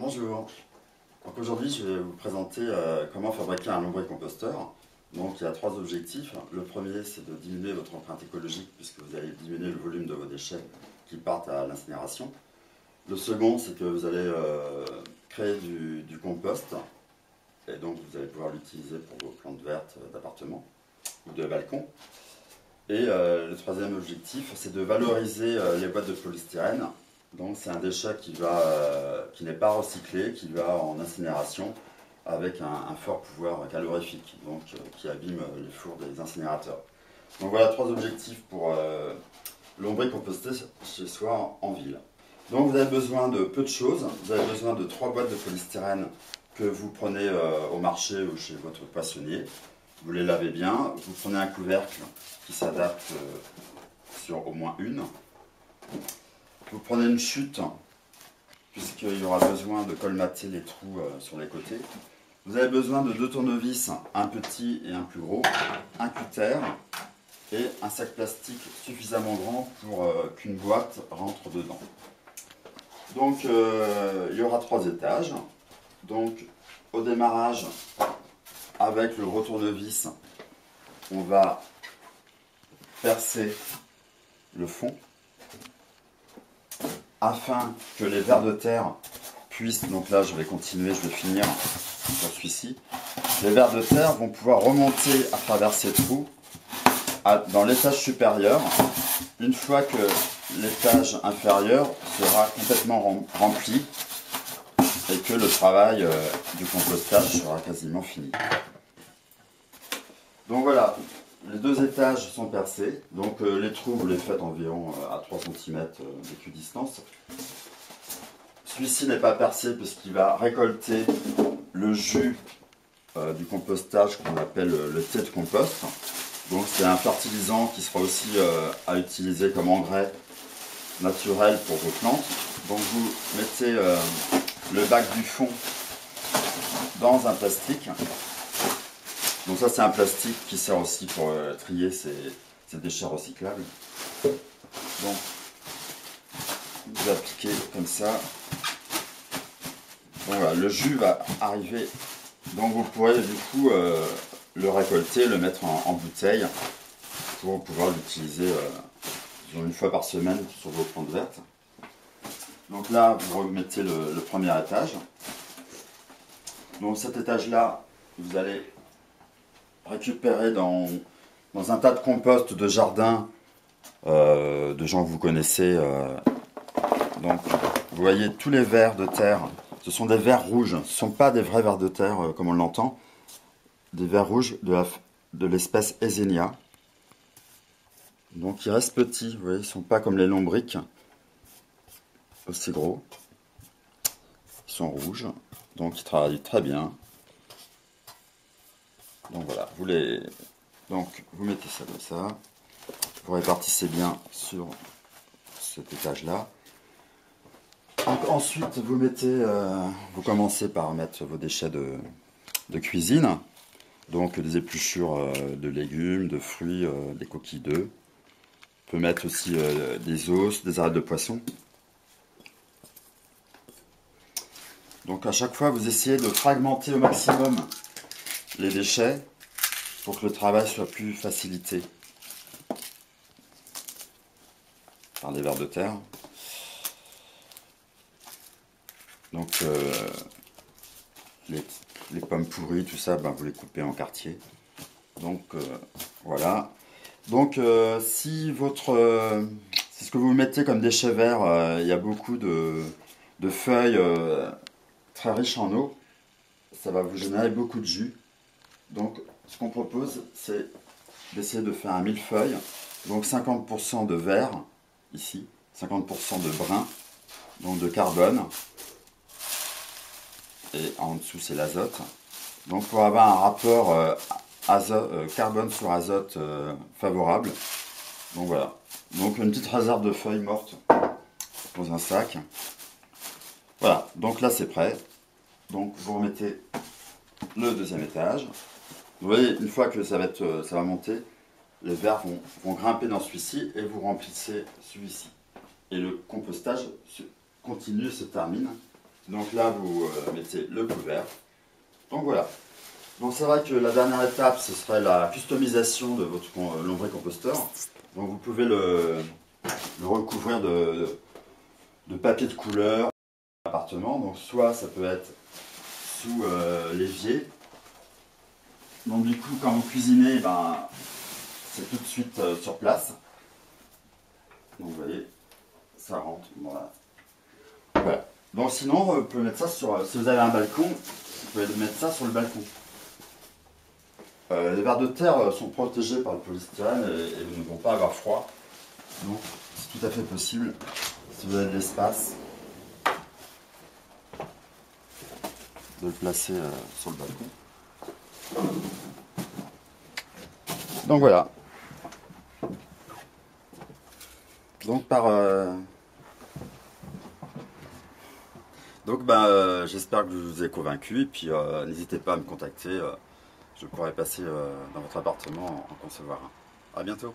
Bonjour. Donc aujourd'hui, je vais vous présenter comment fabriquer un lombricomposteur. Donc il y a trois objectifs. Le premier, c'est de diminuer votre empreinte écologique puisque vous allez diminuer le volume de vos déchets qui partent à l'incinération. Le second, c'est que vous allez créer du compost et donc vous allez pouvoir l'utiliser pour vos plantes vertes d'appartement ou de balcon. Et le troisième objectif, c'est de valoriser les boîtes de polystyrène. Donc c'est un déchet qui n'est pas recyclé, qui va en incinération avec un fort pouvoir calorifique, donc qui abîme les fours des incinérateurs. Donc voilà trois objectifs pour lombricomposter chez soi en ville. Donc vous avez besoin de peu de choses. Vous avez besoin de 3 boîtes de polystyrène que vous prenez au marché ou chez votre poissonnier. Vous les lavez bien, vous prenez un couvercle qui s'adapte sur au moins une. Vous prenez une chute, puisqu'il y aura besoin de colmater les trous sur les côtés. Vous avez besoin de 2 tournevis, un petit et un plus gros, un cutter et un sac plastique suffisamment grand pour qu'une boîte rentre dedans. Donc il y aura 3 étages. Donc au démarrage, avec le gros tournevis, on va percer le fond afin que les vers de terre puissent, donc là je vais continuer, je vais finir sur celui-ci, les vers de terre vont pouvoir remonter à travers ces trous dans l'étage supérieur, une fois que l'étage inférieur sera complètement rempli et que le travail du compostage sera quasiment fini. Donc voilà, les 2 étages sont percés, donc les trous vous les faites environ à 3 cm d'équidistance. Celui-ci n'est pas percé puisqu'il va récolter le jus du compostage qu'on appelle le thé de compost. Donc c'est un fertilisant qui sera aussi à utiliser comme engrais naturel pour vos plantes. Donc vous mettez le bac du fond dans un plastique. Donc ça c'est un plastique qui sert aussi pour trier ces déchets recyclables. Donc vous appliquez comme ça. Donc voilà, le jus va arriver. Donc vous pourrez du coup le récolter, le mettre en bouteille pour pouvoir l'utiliser une fois par semaine sur vos plantes vertes. Donc là vous remettez le premier étage. Donc cet étage là, vous allez récupérer dans un tas de compost de jardin de gens que vous connaissez. Donc vous voyez tous les vers de terre, ce sont des vers rouges, ce ne sont pas des vrais vers de terre comme on l'entend, des vers rouges de l'espèce Eisenia. Donc ils restent petits, vous voyez, ils ne sont pas comme les lombrics, aussi gros. Ils sont rouges, donc ils travaillent très bien. Donc voilà, vous mettez ça comme ça, vous répartissez bien sur cet étage-là. Donc ensuite, vous commencez par mettre vos déchets de cuisine, donc des épluchures de légumes, de fruits, des coquilles d'œufs. On peut mettre aussi des os, des arêtes de poisson. Donc à chaque fois, vous essayez de fragmenter au maximum les déchets pour que le travail soit plus facilité par des vers de terre. Donc les pommes pourries, tout ça, vous les coupez en quartiers. Donc voilà. Donc si ce que vous mettez comme déchets verts, il y a beaucoup de feuilles très riches en eau, ça va vous générer beaucoup de jus. Donc ce qu'on propose, c'est d'essayer de faire un millefeuille. Donc 50% de vert, ici, 50% de brun, donc de carbone. Et en dessous, c'est l'azote. Donc pour avoir un rapport carbone sur azote favorable. Donc voilà. Donc une petite réserve de feuilles mortes dans un sac. Voilà, donc là c'est prêt. Donc vous remettez le deuxième étage. Vous voyez, une fois que ça va monter, les vers vont grimper dans celui-ci et vous remplissez celui-ci. Et le compostage continue, se termine Donc là, vous mettez le couvert. Donc voilà. Donc c'est vrai que la dernière étape, ce serait la customisation de votre lombricomposteur. Donc vous pouvez le recouvrir de papier de couleur appartement. Donc soit ça peut être sous l'évier. Donc du coup, quand vous cuisinez, ben, c'est tout de suite sur place. Donc vous voyez, ça rentre. Voilà. Voilà. Donc sinon, vous pouvez mettre ça sur... Si vous avez un balcon, vous pouvez mettre ça sur le balcon. Les vers de terre sont protégés par le polystyrène et ne vont pas avoir froid. Donc c'est tout à fait possible, si vous avez de l'espace, de le placer sur le balcon. Donc voilà. Donc j'espère que je vous ai convaincu et puis n'hésitez pas à me contacter. Je pourrais passer dans votre appartement en concevoir un. À bientôt.